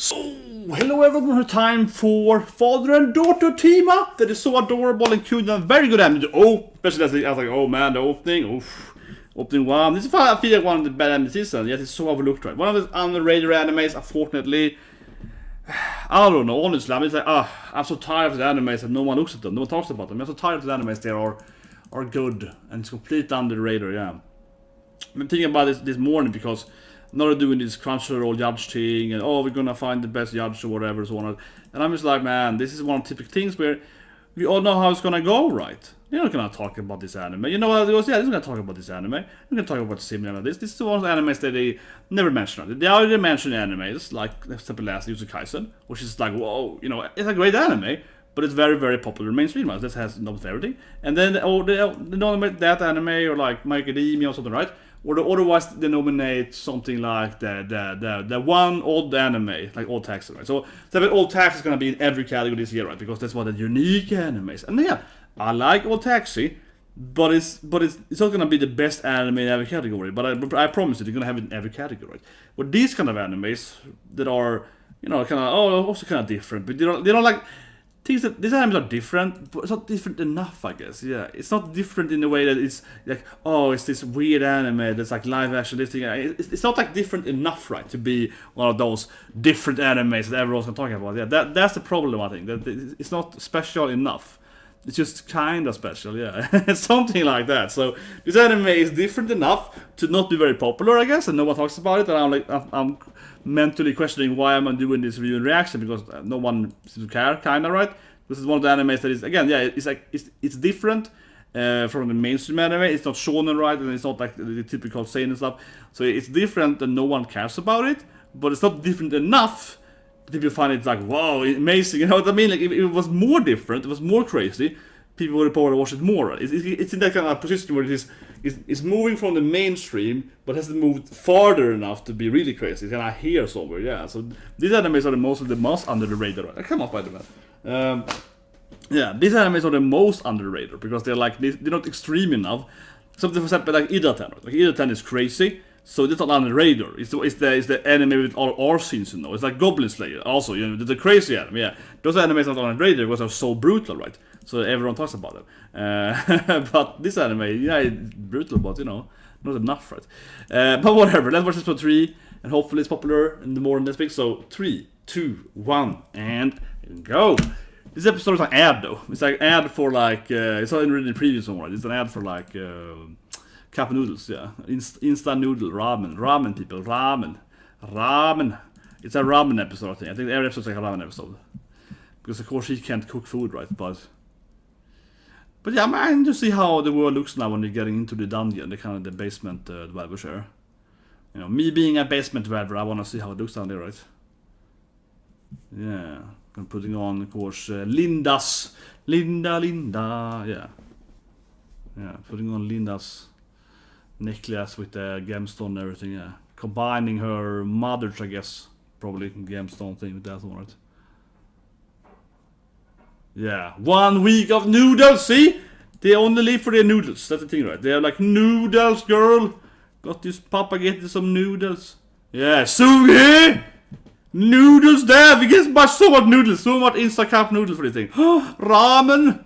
So, hello everyone, time for father and daughter team up. That is so adorable and cute and very good anime. Oh, especially I was like, oh man, the opening, opening one. This is I feel like one of the bad anime seasons. Yes, it's so overlooked, right? One of the underrated animes, unfortunately. I don't know, honestly, I mean, it's like, I'm so tired of the animes and no one looks at them, no one talks about them. I'm so tired of the animes, they are good and it's completely under the radar, yeah. I've been thinking about this morning because now they're doing this Crunchyroll judge thing and we're gonna find the best judge or whatever, so on. And I'm just like, man, this is one of the typical things where we all know how it's gonna go, right? You're not gonna talk about this anime. You know what it goes? Yeah, they're gonna talk about this anime. We're gonna talk about similar this. This is one of the animes that they never mention. They already mention animes, like for example last Jujutsu Kaisen, which is like, whoa, you know, it's a great anime, but it's very, very popular mainstream. This has no everything. And then they nominate that anime or like My Academia or something, right? Or otherwise they nominate something like the one old anime, like Old Taxi, right? So Old Taxi is gonna be in every category this year, right? Because that's what the unique anime is. And yeah, I like Old Taxi, but it's not gonna be the best anime in every category. But I promise you, they're gonna have it in every category. Right? But these kind of animes that are, you know, kind of also kind of different, but they don't like. Things that these animes are different, but it's not different enough, I guess. Yeah, it's not different in the way that it's like, oh, it's this weird anime that's like live action. This thing, it's not like different enough, right, to be one of those different animes that everyone's gonna talk about. Yeah, that's the problem. I think that it's not special enough. It's just kind of special, yeah, something like that. So this anime is different enough to not be very popular, I guess, and no one talks about it. And I'm mentally questioning why am I doing this review and reaction, because no one seems to care, kinda, right? This is one of the animes that is, again, yeah, it's like it's different from the mainstream anime. It's not shonen, right, and it's not like the typical seinen stuff. So it's different and no one cares about it, but it's not different enough. People find it like, wow, amazing, you know what I mean? Like, if it was more different, it was more crazy, people would probably watch it more. It's in that kind of position where it's moving from the mainstream, but hasn't moved farther enough to be really crazy. It's kind of here somewhere, yeah. So these animes are the most under the radar. Come on, by the way. Yeah, these animes are the most under the radar because they're like, they're not extreme enough. Something, for example, like Idaten. Right? Like Idaten is crazy. So it's not on the radar. It's the anime with all R scenes, you know. It's like Goblin Slayer, also, you know, the crazy anime. Yeah, those animes are not on the radar because they're so brutal, right? So everyone talks about them. But this anime, yeah, it's brutal, but you know, not enough, right? But whatever. Let's watch this for 3, and hopefully it's popular in the more next week. So 3, 2, 1, and go. This episode is an ad, though. It's like ad for like it's not in the previous one, right? It's an ad for like. Cup noodles, yeah. Instant noodle, ramen people, ramen. It's a ramen episode, I think. I think every episode is like a ramen episode. Because of course he can't cook food, right? But yeah, man, just see how the world looks now when you're getting into the dungeon, the kind of the basement dweller share. You know, me being a basement dweller, I want to see how it looks down there, right? Yeah, I'm putting on, of course, Linda, yeah, putting on Linda's necklace with the gemstone and everything, yeah. Combining her mother's, I guess, probably gemstone thing with that one, right? Yeah, 1 week of noodles, see? They only live for their noodles, that's the thing, right? They're like, noodles, girl! Got this papa getting some noodles. Yeah, Sugi! Noodles there! We get so much noodles, so much Instacap noodles for this thing. Ramen!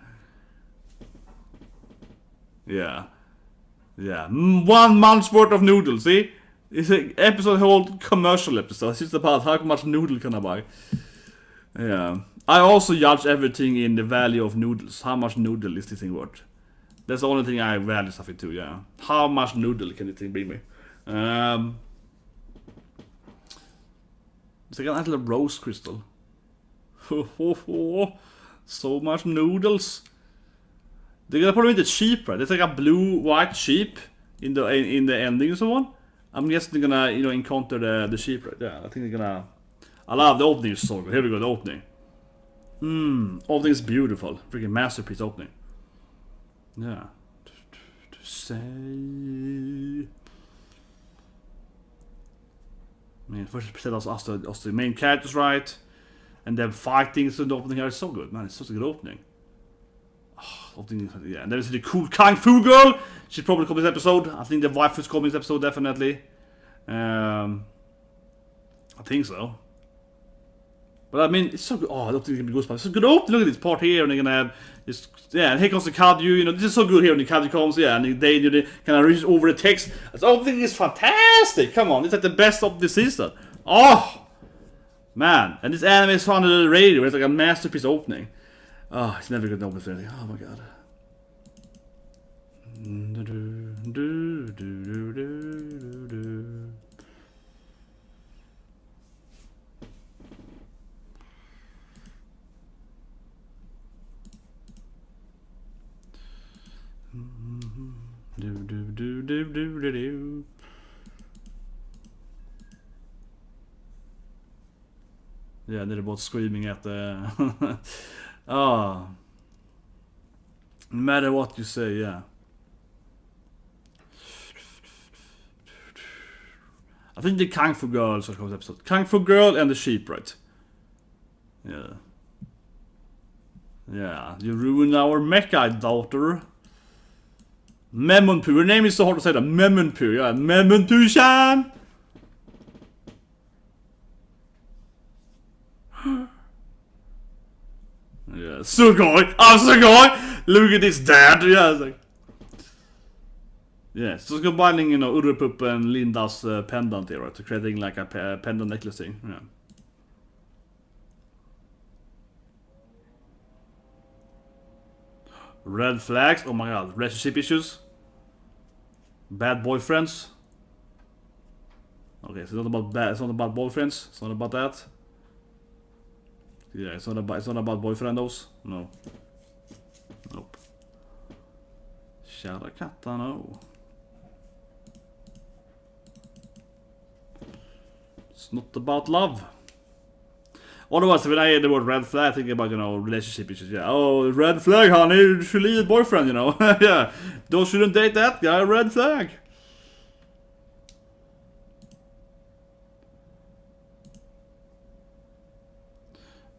Yeah. Yeah, 1 month's worth of noodles, see? It's an episode called commercial episode. It's just about how much noodle can I buy. Yeah. I also judge everything in the value of noodles. How much noodle is this thing worth? That's the only thing I value stuff into, yeah. How much noodle can this thing bring me? It's like a little rose crystal. So much noodles. They're gonna probably make it sheep, right? It's like a blue-white sheep in the ending and so on. I'm guessing they're gonna, you know, encounter the sheep, right? Yeah, I think they're gonna. I love the opening so good. Here we go, the opening. Opening is beautiful. Freaking masterpiece opening. Yeah. To say. I mean, first present us the main characters, right? And then fighting in the opening here is so good, man. It's such a good opening. Yeah, and there's the cool Kung Fu girl. She's probably coming this episode. I think the wife is coming this episode, definitely. I think so. But I mean, it's so good. Oh, I don't think it's gonna be Goosebumps. It's so good. Oh, look at this part here, and they're gonna have this. Yeah, and here comes the Kadu. You know, this is so good here when the Kadu comes. Yeah, and they kind of reach over the text. The opening is fantastic. Come on, it's like the best of the season. Oh, man, and this anime is found on the radio. It's like a masterpiece opening. Oh, it's never gonna open for anything. Oh my god. Yeah, they're both screaming at the... No matter what you say, yeah. I think the Kung Fu Girl is the episode. Kung Fu Girl and the Sheep, right? Yeah. Yeah, you ruined our mecha, daughter. Memenpu, her name is so hard to say that. Memenpu, yeah. Memenpu-chan! Yeah, Sugoi! Oh, Sugoi! Look at this dad! Yeah, it's like... Yeah, so it's combining, you know, Urupup and Linda's pendant here, right? To creating like a pendant necklace thing, yeah. Red flags, oh my god, relationship issues. Bad boyfriends. Okay, so it's not about bad, it's not about boyfriends, it's not about that. Yeah, it's not about boyfriendos. No. Nope. Kära katta, no. It's not about love. Otherwise, when I hear the word red flag, I think about, you know, relationship issues. Yeah, oh, red flag, honey, you should leave a boyfriend, you know. Yeah, don't shouldn't date that guy, red flag.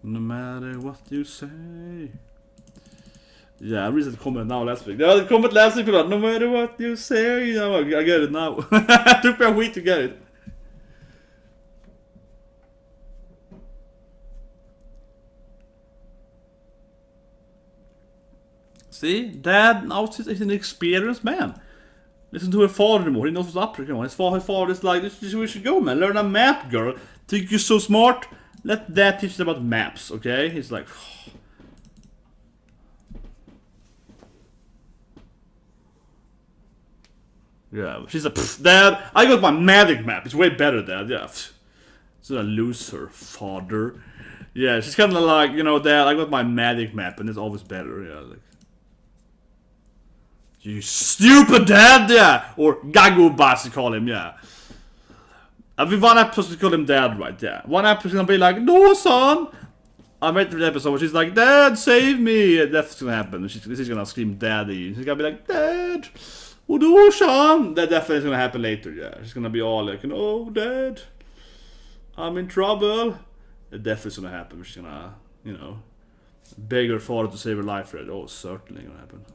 No matter what you say. Yeah, I read the comment now last week. The comment last week about no matter what you say, you know, I get it now. It took me a week to get it. See, Dad now is an experienced man. Listen to her father anymore. He knows what's up. His father is like, this is where you should go, man. Learn a map, girl. Think you're so smart? Let Dad teach you about maps, okay? He's like... Yeah, she's like, Dad, I got my magic map. It's way better, Dad. Yeah, so a loser, father. Yeah, she's kind of like, you know, Dad, I got my magic map, and it's always better. Yeah, like... You stupid dad, yeah! Or Gagumba, as you call him, yeah. I mean, one episode to call him dad, right? Yeah. One episode gonna be like, no, son! I read the episode where she's like, Dad, save me! That's gonna happen. She's gonna scream daddy. She's gonna be like, Dad! Oh, no, son! That definitely is gonna happen later, yeah. She's gonna be all like, oh, Dad! I'm in trouble! That definitely is gonna happen. She's gonna, you know, beg her father to save her life, right? Oh, certainly gonna happen.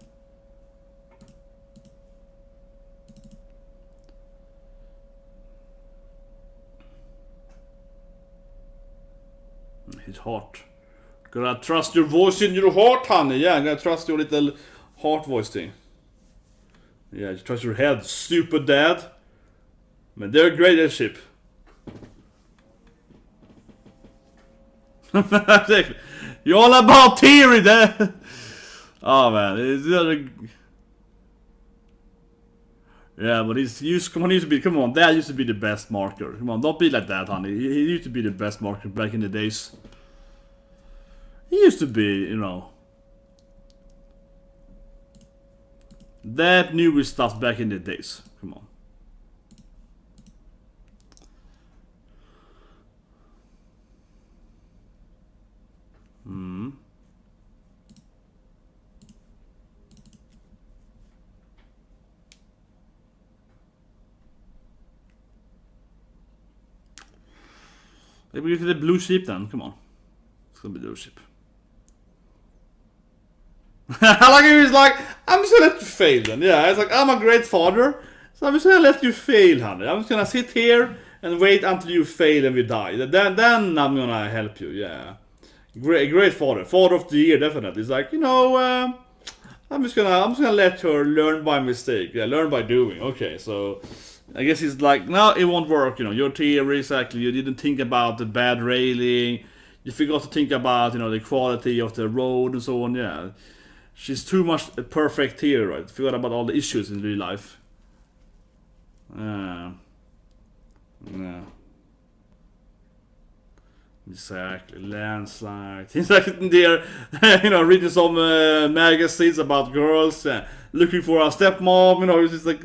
His heart. Gotta trust your voice in your heart, honey. Yeah, gotta trust your little heart voice thing. Yeah, you trust your head, stupid dad. Man, they're a great relationship. You're all about theory, dad. Oh man, yeah, but he's used. Come on, Dad used to be the best marker. Come on, don't be like that, honey. He used to be the best marker back in the days. He used to be, you know. Dad knew his stuff back in the days. Come on. Maybe we get the blue sheep then, come on. It's gonna be the blue sheep. I like he was like, I'm just gonna let you fail then. Yeah, it's like, I'm a great father, so I'm just gonna let you fail, honey. I'm just gonna sit here and wait until you fail and we die. Then I'm gonna help you. Yeah, great father of the year, definitely. It's like, you know, I'm just gonna let her learn by mistake. Yeah, learn by doing. Okay, so I guess he's like, no, it won't work. You know, your theory, exactly. You didn't think about the bad railing. You forgot to think about, you know, the quality of the road and so on. Yeah, she's too much a perfect here, right? Forgot about all the issues in real life. Yeah. Exactly, landslide. He's like in there, you know, reading some magazines about girls, looking for a stepmom. You know, it's just like.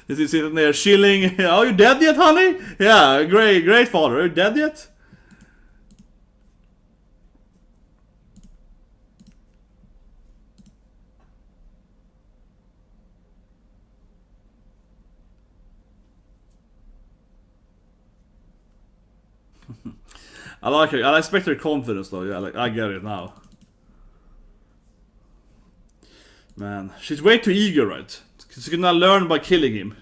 Is he sitting there chilling? Oh, you dead yet, honey? Yeah, great father. Are you dead yet? I like her. I respect her confidence, though. Yeah, like I get it now. Man, she's way too eager, right? She's gonna learn by killing him.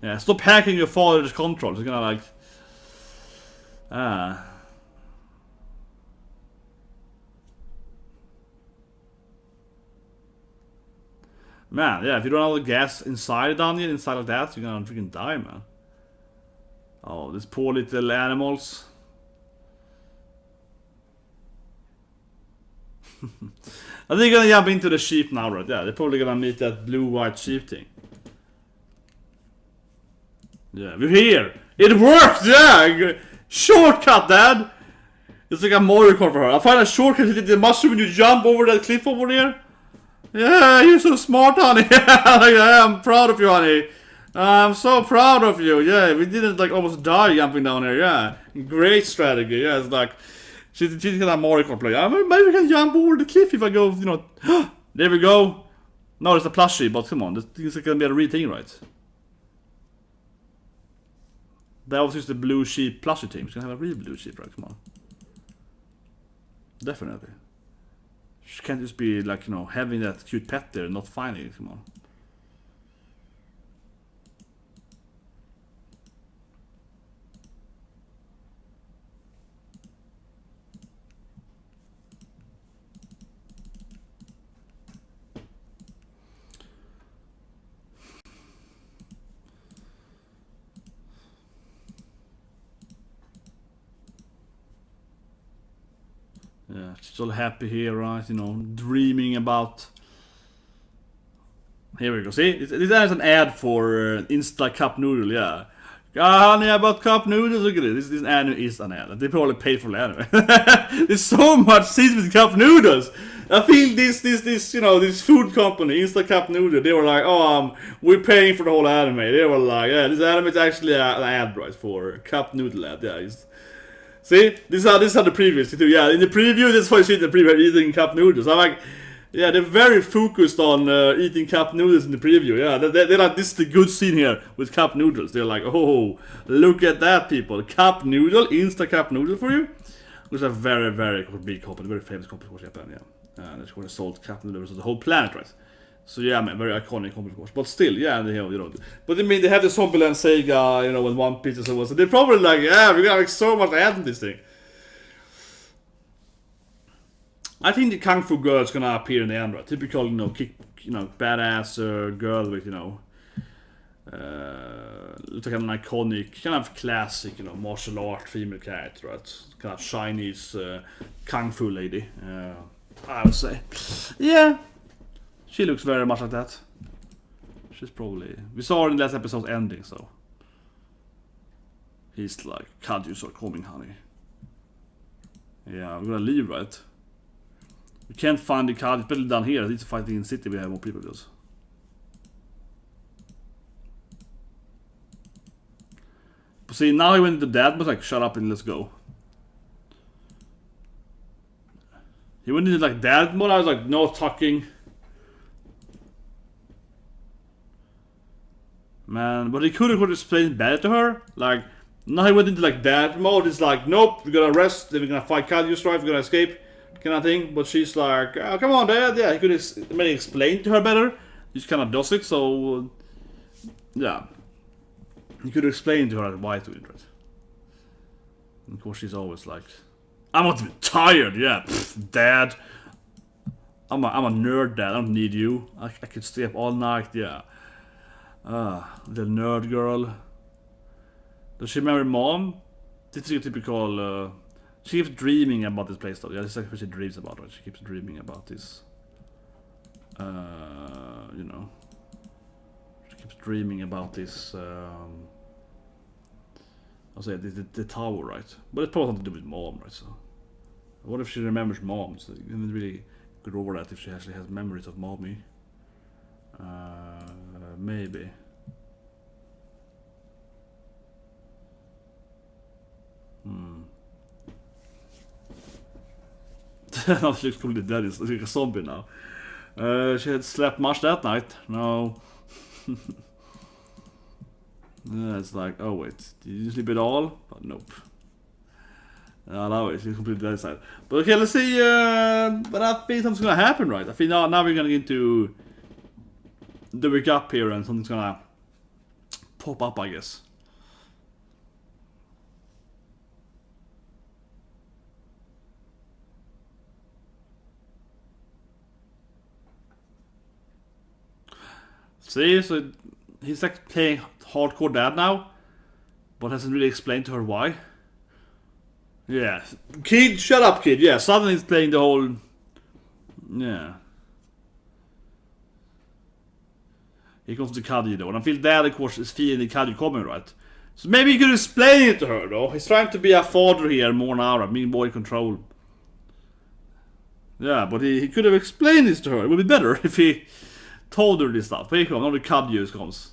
Yeah, stop hacking your father's control. She's gonna like... Man, yeah, if you don't have all the gas inside the dungeon, inside of that, you're gonna freaking die, man. Oh, these poor little animals. Are they gonna jump into the sheep now, right? Yeah, they're probably gonna meet that blue-white sheep thing. Yeah, we're here! It worked! Yeah! Shortcut, Dad! It's like a Mario Kart for her. I find a shortcut to the mushroom and you jump over that cliff over there. Yeah, you're so smart, honey. Yeah, I'm proud of you, honey. I'm so proud of you. Yeah, we didn't like almost die jumping down there. Yeah, great strategy. Yeah, it's like she's gonna Mario Kart play. Maybe we can jump over the cliff if I go. You know, there we go. No, it's a plushie, but come on, this is gonna be a real thing, right? That was just the blue sheep plushie team. It's gonna have a real blue sheep, right? Come on, definitely. She can't just be like, you know, having that cute pet there and not finding it. Come on. Yeah, she's all happy here, right? You know, dreaming about... Here we go, see? This is an ad for Insta Cup Noodle, yeah. Honey, about cup noodles, look at it. This anime is an ad. They probably paid for the anime. There's so much scenes with cup noodles. I feel this, you know, this food company, Insta Cup Noodle, they were like, oh, we're paying for the whole anime. They were like, yeah, this anime is actually an ad, right, for cup noodle ad, yeah. See, this is how the previews do. Yeah, in the preview, this is what you see in the preview, eating cup noodles. I'm like, yeah, they're very focused on eating cup noodles in the preview. Yeah, they're like, this is the good scene here with cup noodles. They're like, oh, look at that, people. Cup noodle, Insta Cup Noodle for you. Which is a very, very big company, very famous company, of course, Japan, yeah. That's where they sold cup noodles to the whole planet, right? So yeah, man, very iconic company, of course. But still, yeah, they have, you know. But I mean, they have the Zombieland Sega, you know, with One Piece and so on. So they're probably like, yeah, we got like so much ads in this thing. I think the Kung Fu girl is gonna appear in the end, right? Typical, you know, badass girl with, you know, looks like an iconic, kind of classic, you know, martial art female character, right? Kind of Chinese Kung Fu lady, I would say. Yeah. She looks very much like that. She's probably... We saw her in the last episode's ending, so... He's like, Kadyus are coming, honey. Yeah, we're gonna leave, right? We can't find the Kadyus, better down here. I need to fight in the city, we have more people with us. But see, now he went into Dad, but like, shut up and let's go. He went into like Dad mode, I was like, no talking. Man, but he could have explained better to her. Like, now he went into like that mode. It's like, nope, we're gonna rest, then we're gonna fight Kadyus, right? We're gonna escape, kind of thing. But she's like, oh, come on, Dad. Yeah, he could maybe explain to her better. He just kind of does it, so yeah. You could explain to her why to it, right? And of course, she's always like, I'm not even tired, yeah, Dad. I'm a nerd, Dad, I don't need you. I could stay up all night, yeah. The nerd girl. Does she marry Mom? This is a typical, she keeps dreaming about this place though. Yeah, this is like what she dreams about, right? She keeps dreaming about this. You know. She keeps dreaming about this, I'll say the tower, right? But it's probably something to do with Mom, right? So, what if she remembers Mom? So you can really go over that if she actually has memories of Mommy. Maybe. Now she looks completely dead. It's like a zombie now. She had slept much that night. No. Yeah, it's like, oh wait, did you sleep at all? But nope. No, she's completely dead inside. But okay, let's see. But I think something's gonna happen, right? I think now we're gonna get into the wake up here, and something's gonna pop up, I guess. See, so he's like playing hardcore dad now, but hasn't really explained to her why. Yeah, kid, shut up, kid. Yeah, suddenly he's playing the whole. Yeah. He comes to Kadju though, and I feel Dad, of course, is feeling the Kadju coming, right? So maybe you could explain it to her though. He's trying to be a father here more now, being more in control. Yeah, but he could have explained this to her. It would be better if he told her this stuff. Here you come, now the Kadju comes.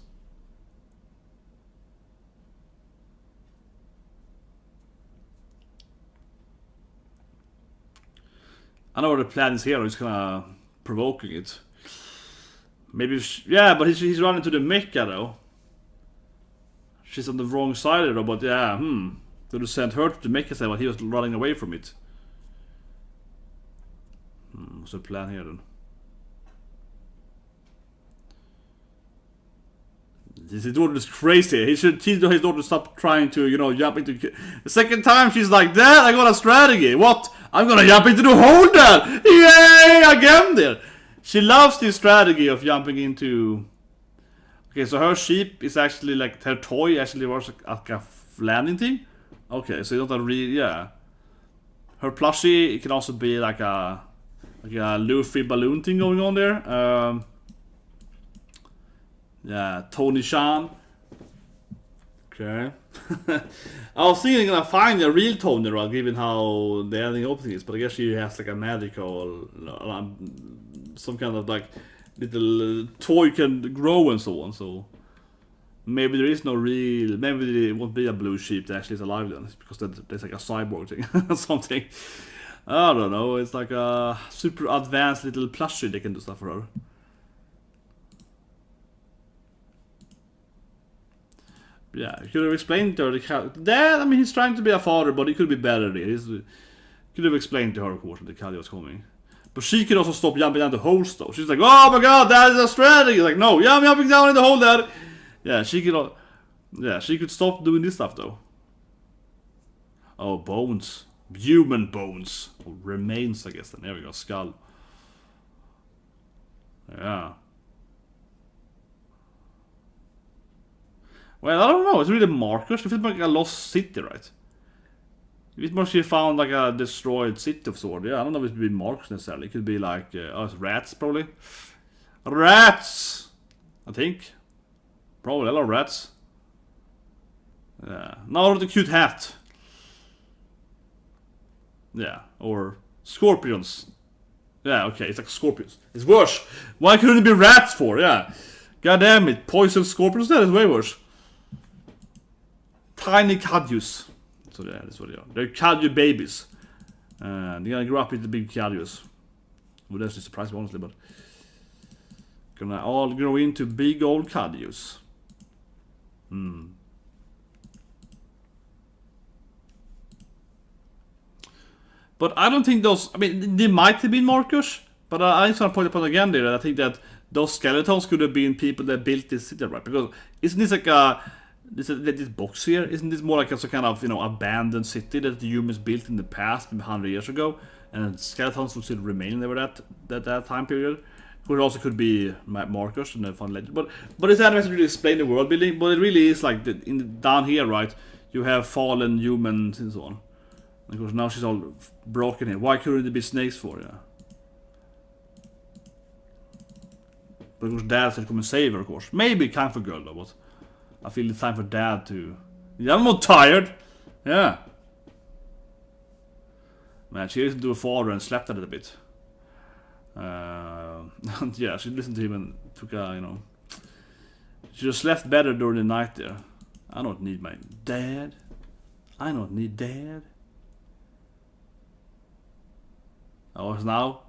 I know what the plan is here, he's kinda provoking it. Maybe, yeah, but he's running to the mecha though. She's on the wrong side though, but yeah, Could have sent her to the mecha side while he was running away from it. What's the plan here then? His daughter is crazy. He should teach his daughter to stop trying to, jump into. The second time she's like, Dad, I got a strategy. What? I'm gonna jump into the hole, Dad! Yay! Again there! She loves this strategy of jumping into. Okay, so her sheep is actually like, her toy actually works like a landing thing. Okay, so it's not a real, yeah. Her plushie, it can also be like a Luffy balloon thing going on there. Yeah, Tony-chan. Okay. I was thinking I'm gonna find a real Tony, right, given how the ending opening is, but I guess she has like a magical, some kind of like little toy can grow and so on, so maybe there is no real, maybe it won't be a blue sheep that actually is alive then, because there's like a cyborg thing or something. I don't know, it's like a super advanced little plushie they can do stuff for her. Yeah, you could have explained to her Dad, I mean, he's trying to be a father, but he could be better there. Could have explained to her, of course, that the Kadju was coming. But she could also stop jumping down the holes, though. She's like, oh my god, that is a strategy! Like, no, yeah, I'm jumping down in the hole, Dad! Yeah, she could stop doing this stuff, though. Oh, bones. Human bones. Or remains, I guess, then. There we go, skull. Yeah. Well, I don't know, it's really markers. It feels like a lost city, right? It must be found like a destroyed city of sort. Yeah, I don't know if it would be markers necessarily. It could be like, it's rats, probably. Rats! I think. Probably a lot of rats. Yeah. Now the cute hat. Yeah, or scorpions. Yeah, okay, it's like scorpions. It's worse. Why couldn't it be rats for? Yeah. God damn it, poison scorpions, that is way worse. Tiny Kadjus. So yeah, that's what they are. They're Kadju babies. They're gonna grow up into big Kadjus. Would actually surprise me, honestly, but gonna all grow into big old Kadjus. But I don't think those. I mean, they might have been markers, but I just want to point upon again there that I think that those skeletons could have been people that built this city, right? Because isn't this like a this box here, isn't this more like a kind of, you know, abandoned city that the humans built in the past, maybe 100 years ago, and skeletons would still remain over that time period? Which also could be markers and a fun legend. But it's not really explain the world building, but it really is like down here, right? You have fallen humans and so on. Of course, now she's all broken here. Why couldn't there be snakes for? Yeah. But of course, Dad said come and save her, of course. Maybe comfort girl though, but I feel it's time for Dad to. Yeah, I'm not tired. Yeah. Man, she listened to her father and slept a little bit. Yeah, she listened to him and took a, you know. She just slept better during the night there. I don't need my dad. I don't need Dad. Oh, now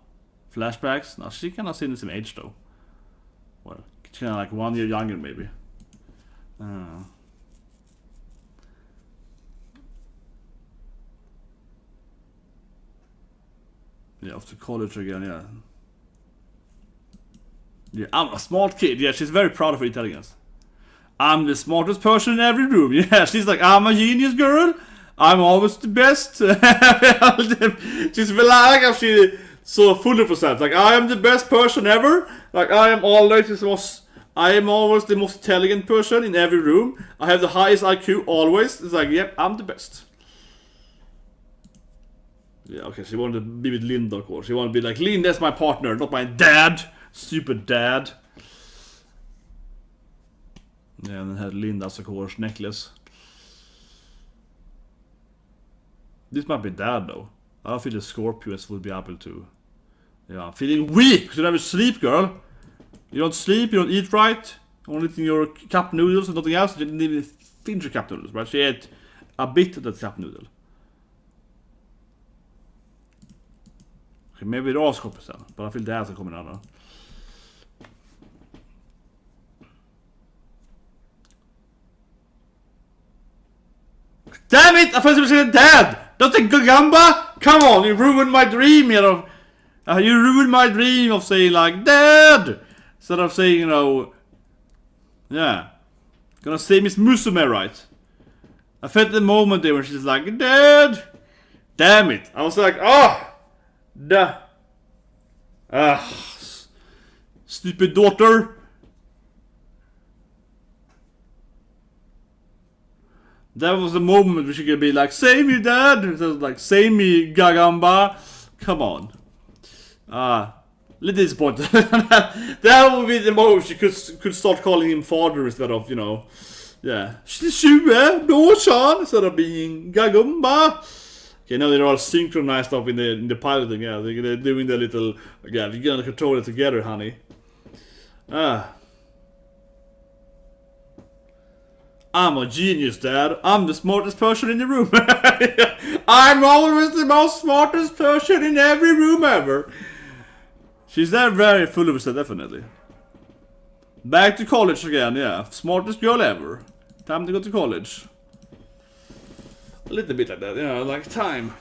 flashbacks. Now she kind of seen the same age though. Well, she's kind of like 1 year younger maybe. Yeah, off to college again. Yeah. Yeah, I'm a smart kid. Yeah, she's very proud of her intelligence. I'm the smartest person in every room. Yeah, she's like, I'm a genius girl. I'm always the best. She's like how she so full of herself. Like, I am the best person ever. Like, I am always the most intelligent person in every room. I have the highest IQ always. It's like, yep, I'm the best. Yeah, okay, she wanted to be with Linda, of course. She wanted to be like, Linda's my partner, not my dad. Stupid dad. Yeah, and then had Linda's, of course, necklace. This might be Dad, though. I don't feel the Scorpions would be able to. Yeah, I'm feeling weak. You never sleep, girl. You don't sleep, you don't eat right. Only eating your cup noodles and nothing else. You didn't even finish your cup noodles, right? She ate a bit of that cup noodle. Okay, maybe det är Scorpions then. But I feel Dad's coming out now. Damn it! I thought you were saying Dad! Don't say Gagumba! Come on, you ruined my dream, you know. You ruined my dream of saying like Dad! Instead of saying, you know. Yeah. Gonna say Miss Musume, right? I felt the moment there when she's like, Dad! Damn it! I was like, oh! Stupid daughter! That was the moment where she could be like, save me, Dad! It was like, save me, Gagumba! Come on. Little disappointed. That would be the moment she could start calling him father instead of, you know. Yeah. Brorsan! Instead of being Gagumba! Okay, now they're all synchronized up in the piloting, yeah. They're doing the little, yeah, we're gonna control it together, honey. I'm a genius, Dad. I'm the smartest person in the room. I'm always the most smartest person in every room ever. She's there very full of herself, definitely. Back to college again, yeah. Smartest girl ever. Time to go to college. A little bit like that, yeah, like time.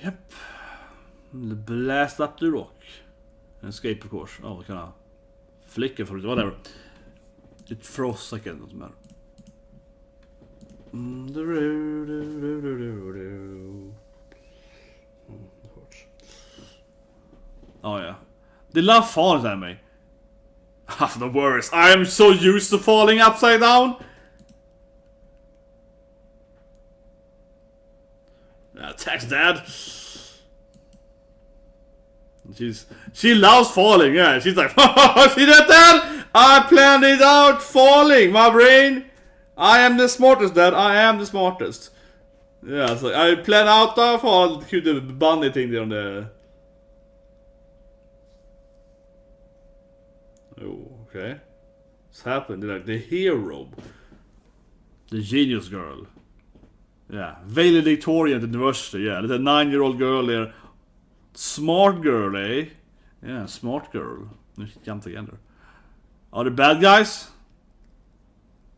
Yep. Blast up the rock. And escape, of course. Oh, we can flicker for it, whatever. It frosts again, doesn't matter. Oh, yeah. They love falling at me. Have no worries. I am so used to falling upside down. Thanks, Dad. She loves falling, yeah. She's like, see that, Dad? I planned it out falling, my brain. I am the smartest, Dad. I am the smartest. Yeah, so I planned out the fall. Cute the bunny thing there on the. Oh, okay. What's happened? Like the hero, the genius girl. Yeah, valedictorian at the university. Yeah, there's a 9-year-old girl there. Smart girl, eh? Yeah, smart girl. Jump together. Are the bad guys?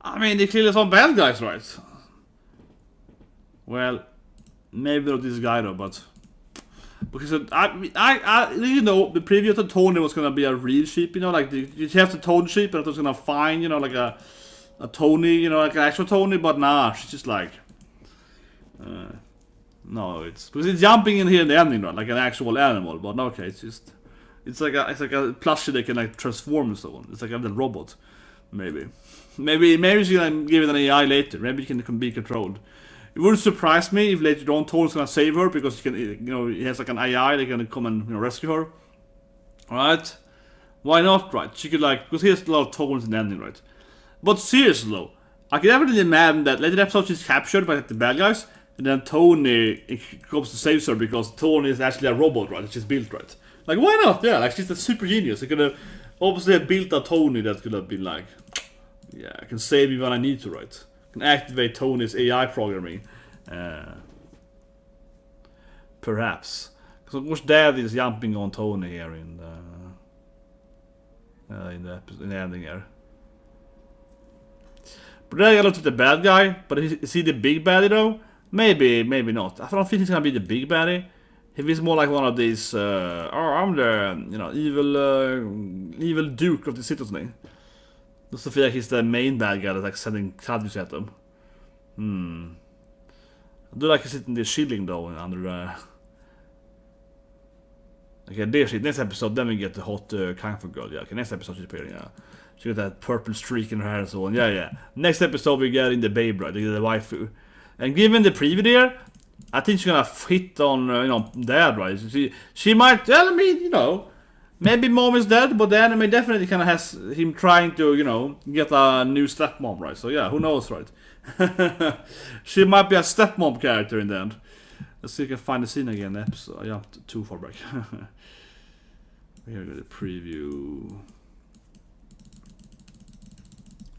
I mean, they clearly some bad guys, right? Well, maybe not this guy though, but Because you know, the preview to Tony was gonna be a real sheep, you know, like you have the Tony sheep, and it was gonna find, you know, like a Tony, you know, like an actual Tony, but nah, she's just like, no, it's because it's jumping in here in the ending, right, like an actual animal, but no, okay, it's like a plushie that can like transform and so on. It's like a little robot, maybe she's gonna give it an AI later. Maybe it can be controlled. It wouldn't surprise me if later on Tony's gonna save her because he can, you know, he has like an AI that can come and, you know, rescue her. Alright? Why not, right? She could like, because here's a lot of Tones in the ending, right? But seriously though, I can definitely imagine that later episode she's captured by like, the bad guys, and then Tony comes to save her because Tony is actually a robot, right? She's built, right? Like, why not? Yeah, like she's a super genius. They could have obviously have built a Tony that could have been like, yeah, I can save me when I need to, right? Can activate Tony's AI programming. Perhaps. Because of course Dad is jumping on Tony here in the ending here. But then I looked at the bad guy, but is he the big baddie though? Maybe not. I don't think he's gonna be the big baddie. If he's more like one of these, I'm the, you know, evil duke of the city or something. Just to feel like he's the main bad guy that's like sending Kadus at them. I do like he's sitting there chilling though under okay, there's it. Next episode, then we get the hot Kung Fu girl. Yeah, okay, next episode she's appearing, yeah. She got that purple streak in her hair and so on. Yeah. Next episode we get in the babe, right? The waifu. And given the preview there, I think she's gonna hit on, you know, Dad, right? She might, well, I mean, you know, maybe Mom is dead, but the anime definitely kind of has him trying to, you know, get a new stepmom, right? So yeah, who knows, right? She might be a stepmom character in the end. Let's see if I can find the scene again. Episode, yeah, too far back. Here go the preview.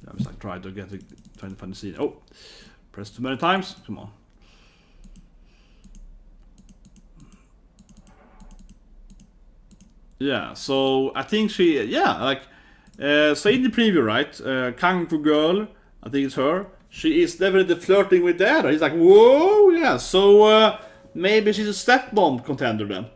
I was like trying to find the scene. Oh, press too many times. Come on. Yeah, so I think she, yeah, like, so in the preview, right, Kung Fu girl, I think it's her, she is definitely flirting with Dad. He's like, whoa, yeah, so maybe she's a stepmom contender then.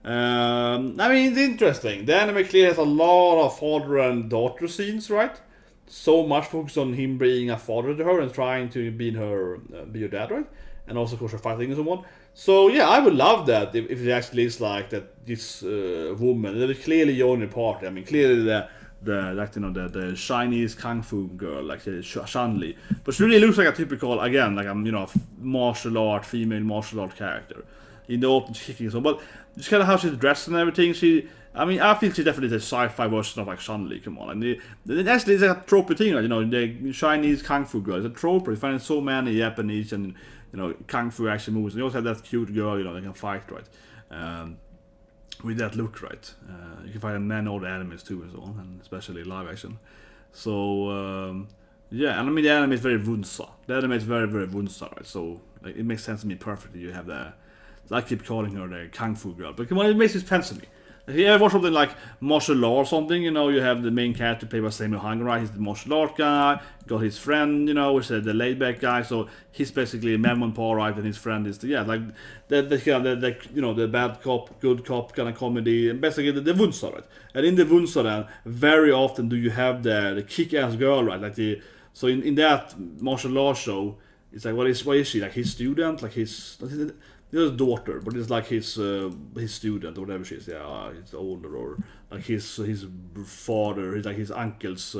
I mean, it's interesting. The anime clearly has a lot of father and daughter scenes, right? So much focus on him being a father to her and trying to be her dad, right? And also, of course, her fighting and so on. So yeah, I would love that if it actually is like that. This woman that is clearly joining the party. I mean, clearly the Chinese kung fu girl, like Shanli, but she really looks like a typical, again, like a, you know, female martial art character in the open kicking. So, but just kind of how she's dressed and everything. I mean, I feel she's definitely the sci-fi version of like Shanli. Come on, and it actually is a trope thing, right? You know, the Chinese kung fu girl is a trope. You find so many Japanese and, you know, kung fu action movies. And you also have that cute girl, you know, that can fight, right? With that look, right? You can find many old animes too and so on, and especially live action. So yeah, and I mean the anime is very wunza. The anime is very, very wunza, right? So like, it makes sense to me perfectly. You have I keep calling her the kung fu girl, but come on, it makes sense to me. If you ever watch something like martial law or something, you know, you have the main character played by Samuel Hangarai. He's the martial art guy. Got his friend, you know, which is the laid back guy. So he's basically Myrmonden, right? And his friend is the you know, the bad cop, good cop kind of comedy, and basically the wunza, right? And in the wunza, then very often do you have the kick-ass girl, right? Like so in that martial law show, it's like what is she, like his student, like his daughter, but it's like his student or whatever she is. Yeah, he's older, or like his father, he's like his uncle's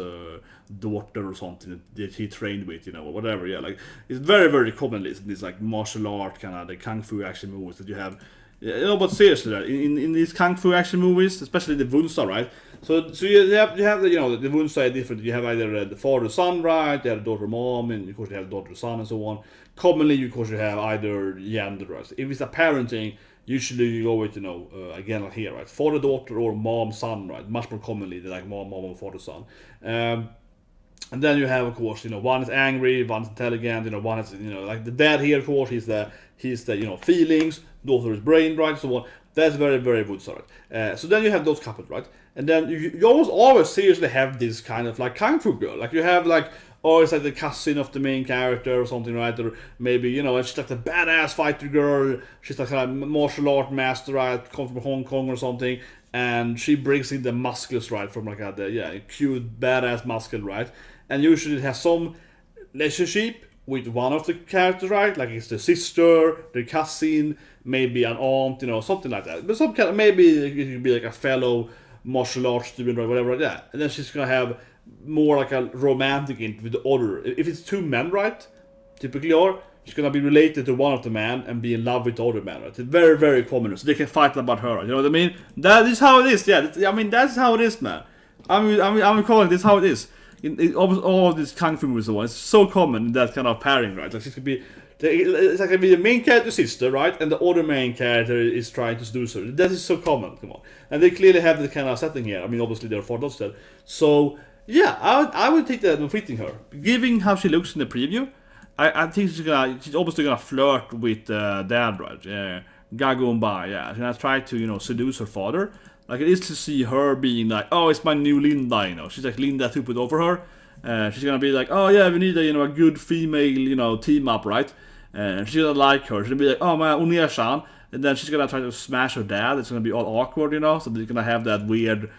daughter or something that he trained with, you know, or whatever. Yeah, like it's very, very commonly in these like martial art kind of the kung fu action movies that you have. You know, but seriously, in these kung fu action movies, especially the wunza, right? So you have the, you know, the wunza are different. You have either the father son, right? You have the daughter mom, and of course you have the daughter son and so on. Commonly, of course, you have either gender, right? If it's a parenting, usually you go with, you know, again like here, right? Father daughter or mom son, right? Much more commonly than like mom and father son. And then you have, of course, you know, one is angry, one is intelligent, you know, one is, you know, like the dad here, of course, he's the you know, feelings, daughter is brain, right? So on. That's very, very good, right? So then you have those couples, right? And then you almost always seriously have this kind of like kung fu girl. Like you have like, or it's like the cousin of the main character or something, right? Or maybe, you know, she's like the badass fighter girl, she's like a martial art master, right? Comes from Hong Kong or something, and she brings in the muscles, right? From like a cute badass muscle, right? And usually it has some relationship with one of the characters, right? Like it's the sister, the cousin, maybe an aunt, you know, something like that. But some kind of, maybe it could be like a fellow martial arts student or whatever like that. And then she's gonna have more like a romantic interest with the other. If it's two men, right? Typically, or she's gonna be related to one of the men and be in love with the other man, right? It's very, very common. So they can fight about her, you know what I mean? That is how it is. Yeah, I mean that's how it is, man. I'm calling this how it is. In all of these kung fu movies, it's so common that kind of pairing, right? Like she could be, it's like the main character's sister, right? And the other main character is trying to do so. That is so common. Come on, and they clearly have the kind of setting here. I mean, obviously they're fathers still. So yeah, I would take that fitting her, given how she looks in the preview. I think she's obviously gonna flirt with Dad, right? Gagumba, yeah. She's gonna try to, you know, seduce her father. Like, it is to see her being like, oh, it's my new Linda, you know. She's like Linda 2.0 over her. She's gonna be like, oh yeah, we need a, you know, a good female, you know, team up, right? And she's gonna like her. She's gonna be like, oh my Unia-san. And then she's gonna try to smash her dad. It's gonna be all awkward, you know. So they're gonna have that weird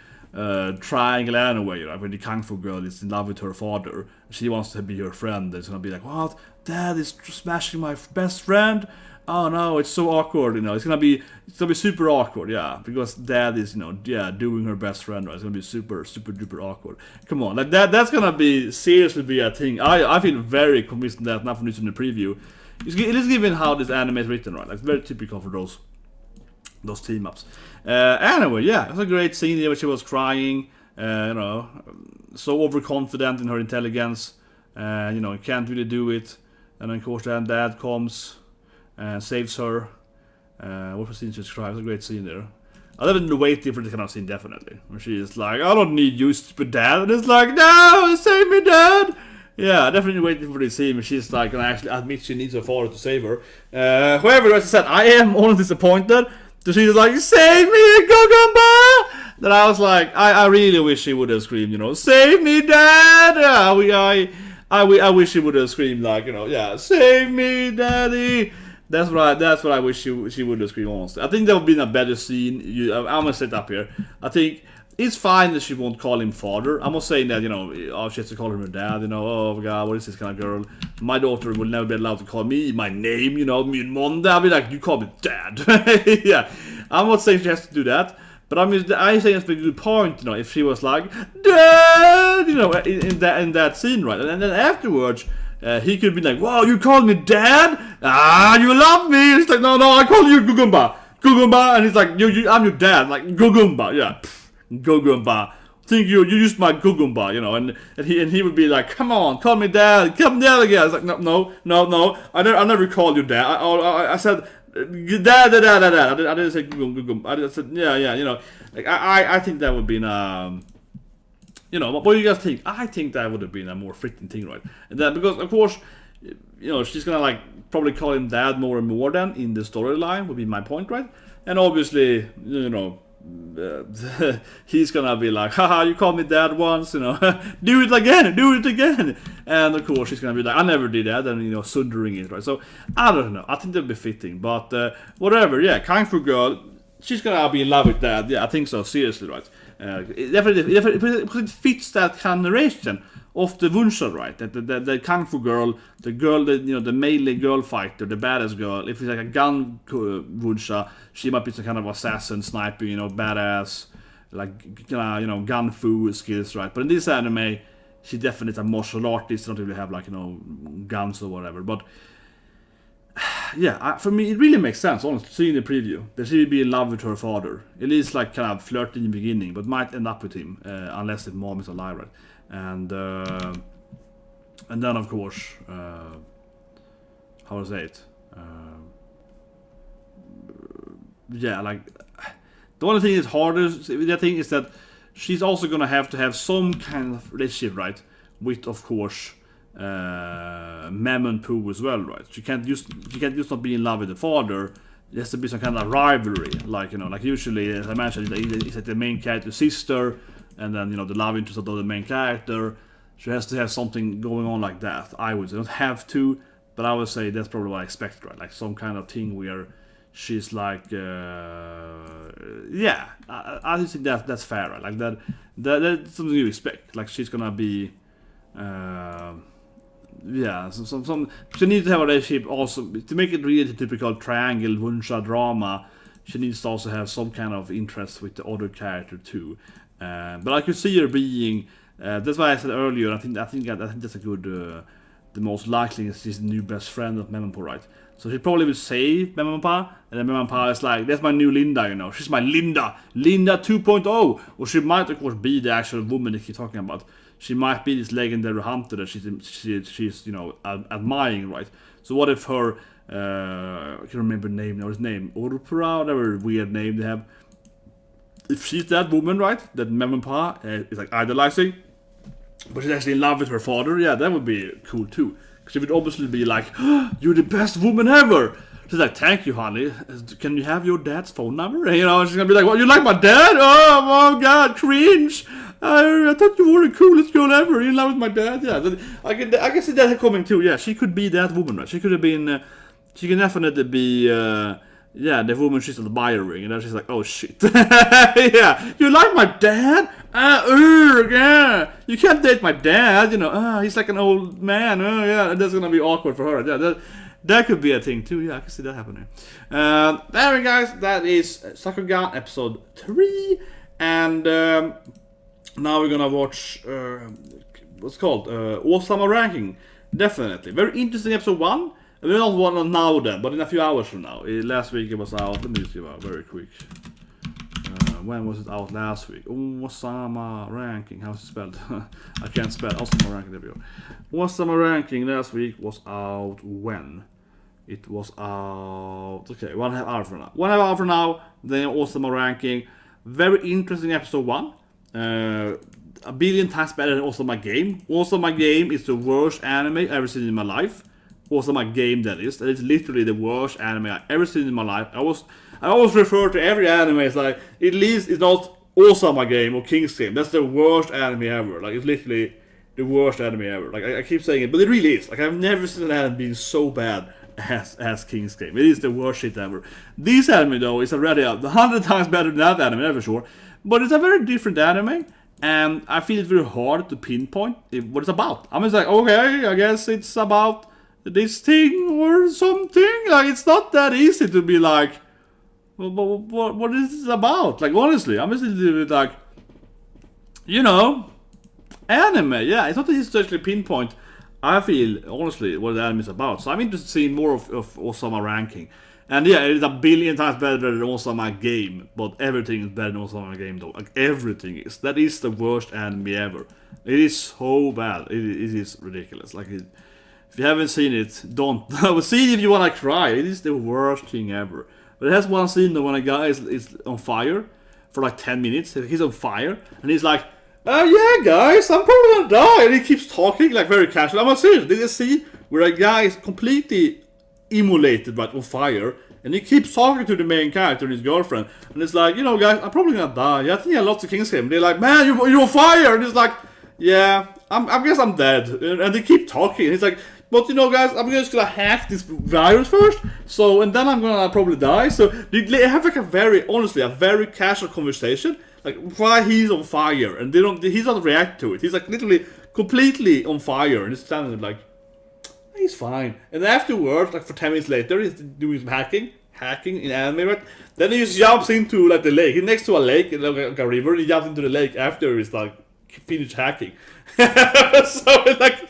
triangle anyway, you know, where the kung fu girl is in love with her father. She wants to be her friend. It's gonna be like, what? Dad is smashing my best friend? Oh no, it's so awkward, you know. It's gonna be super awkward, yeah, because Dad is, you know, doing her best friend, right? It's gonna be super duper awkward. Come on, like that's gonna be seriously be a thing. I feel very convinced that, not from this in the preview. It is given how this anime is written, right? Like, it's very typical for those team ups. Anyway, yeah, it's a great scene there where she was crying, you know, so overconfident in her intelligence, you know, can't really do it, and then of course then Dad comes. Saves her. What was the scene she describes? A great scene there. I've been waiting for this kind of scene, definitely. Where she's like, I don't need you, stupid Dad. And it's like, no, save me, Dad. Yeah, definitely waiting for this scene. She's like, gonna actually admit she needs her father to save her. However, as I said, I am only disappointed. So she's like, save me, Gagumba! Then I was like, I really wish she would have screamed, you know, save me, Dad! I wish she would have screamed, like, you know, yeah, save me, Daddy! That's what I wish she would have screamed almost. I think that would be a better scene. I'm gonna set up here. I think it's fine that she won't call him father. I'm not saying that, you know, oh, she has to call him her dad, you know, oh god, what is this kind of girl? My daughter will never be allowed to call me my name, you know, Myrmonden. I'll be like, you call me Dad. Yeah, I'm not saying she has to do that. But I think it's a good point, you know, if she was like, Dad, you know, in that scene, right? And then afterwards, he could be like, wow, you call me Dad? Ah, you love me. And he's like, no, I call you Gagumba. And he's like, I'm your dad. Like, Gagumba, yeah. Gagumba. Think you used my Gagumba, you know, and he would be like, come on, call me Dad. Come Dad again. I was like, no. I never called you Dad. I said, Dad. I didn't say Gugum. I said, yeah, you know. Like, I think that would be you know, what do you guys think? I think that would have been a more freaking thing, right? And then, because, of course, you know, she's gonna, like, probably call him Dad more and more than in the storyline, would be my point, right? And obviously, you know, he's gonna be like, haha, you called me Dad once, you know, do it again. And, of course, she's gonna be like, I never did that, and, you know, sundering it, right? So, I don't know. I think that'd be fitting, but, whatever, yeah, Kung Fu Girl, she's gonna be in love with Dad. Yeah, I think so, seriously, right? Definitely, because it fits that kind of narration of the wunza, right? That the kung fu girl, the girl, you know, the melee girl fighter, the badass girl. If it's like a gun wunza, she might be some kind of assassin, sniper, you know, badass, like, you know, gun fu skills, right? But in this anime, she definitely is a martial artist. Don't really have, like, you know, guns or whatever, but. Yeah, for me, it really makes sense, honestly, seeing the preview. That she will be in love with her father. It is like kind of flirty in the beginning, but might end up with him, unless the mom is alive, right? And then, of course, how to say it? Yeah, like, the only thing is harder, the thing is that she's also gonna have to have some kind of relationship, right? With, of course, Memenpu as well, right? She can't just not be in love with the father. There has to be some kind of rivalry, like, you know, like usually, as I mentioned, it's like the main character's sister, and then, you know, the love interest of the main character. She has to have something going on like that. I would say. Don't have to, but I would say that's probably what I expect, right? Like some kind of thing where she's like, yeah, I think that's fair, right? Like that's something you expect. Like she's gonna be, yeah, some. She needs to have a relationship also to make it really typical triangle wunza drama. She needs to also have some kind of interest with the other character too. But I could see her being. That's why I said earlier. I think that's a good. The most likely is she's the new best friend of Memenpu, right? So she probably will save Memenpu, and then Memenpu is like, that's my new Linda, you know. She's my Linda 2.0. Or she might, of course, be the actual woman that he's talking about. She might be this legendary hunter that she's you know, admiring, right? So what if her, I can't remember the name now, his name, Orpura, whatever weird name they have. If she's that woman, right, that Memenpu is like idolizing, but she's actually in love with her father, yeah, that would be cool too. She would obviously be like, oh, you're the best woman ever. She's like, thank you, honey. Can you have your dad's phone number? And, you know, she's gonna be like, what, you like my dad? Oh my god, cringe. I thought you were the coolest girl ever. You're in love with my dad? Yeah, I can see that coming too. Yeah, she could be that woman, right? She could have been, she can definitely be, yeah, the woman she's admiring, and then she's like, oh shit. Yeah, you like my dad? Yeah, you can't date my dad, you know, he's like an old man, yeah, that's gonna be awkward for her. Yeah, that could be a thing too, yeah, I can see that happening. Anyway guys, that is Sakugan episode 3, and now we're gonna watch, what's it called, Osama Ranking, definitely. Very interesting episode 1. We're not one now then, but in a few hours from now. Last week it was out. Let me just give out very quick. When was it out last week? Osama Ranking. How's it spelled? I can't spell. Osama Ranking. There we go. Osama Ranking last week was out when? It was out. Okay, 1.5 hours from now. 1.5 hours from now. Then Osama Ranking. Very interesting episode 1. A billion times better than Osama Game. Osama Game is the worst anime I've ever seen in my life. Osama Game, that is. That is literally the worst anime I've ever seen in my life. I always refer to every anime as like, at least it's not Osama Game or King's Game. That's the worst anime ever. Like, it's literally the worst anime ever. Like, I keep saying it, but it really is. Like, I've never seen an anime being so bad as King's Game. It is the worst shit ever. This anime, though, is already 100 times better than that anime, that's for sure. But it's a very different anime, and I feel it's very hard to pinpoint what it's about. I'm just like, okay, I guess it's about this thing or something. Like, it's not that easy to be like, what is this about? Like, honestly, I'm just a little bit like, you know, anime. Yeah, it's not easy to actually pinpoint, I feel, honestly, what the anime is about. So I'm interested to see more of Osama Ranking. And yeah, it's a billion times better than Osama Game, but everything is better than Osama Game though. Like, everything is. That is the worst anime ever. It is so bad. It is ridiculous. Like, if you haven't seen it, don't. See it if you wanna cry. It is the worst thing ever. But it has one scene though when a guy is on fire for like 10 minutes. He's on fire and he's like, yeah guys, I'm probably gonna die. And he keeps talking like very casual. I'm not serious. Did you see where a guy is completely immolated but on fire, and he keeps talking to the main character and his girlfriend, and it's like, you know guys, I'm probably gonna die. Yeah, I think I lost the King's Game. They're like, man, you're on fire. And he's like, yeah, I guess I'm dead. And they keep talking. He's like, but you know guys, I'm just gonna hack this virus first, so, and then I'm gonna probably die. So they have like a very casual conversation, like why he's on fire, and he's not react to it. He's like literally completely on fire, and it's standing like, he's fine. And afterwards, like for 10 minutes later, he's doing some hacking in anime, right? Then he just jumps into like the lake. He's next to a lake, like a river. He jumps into the lake after he's like finished hacking. So it's like,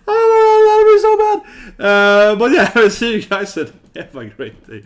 oh, that'll be so bad. But yeah, I'll see you guys and have a great day.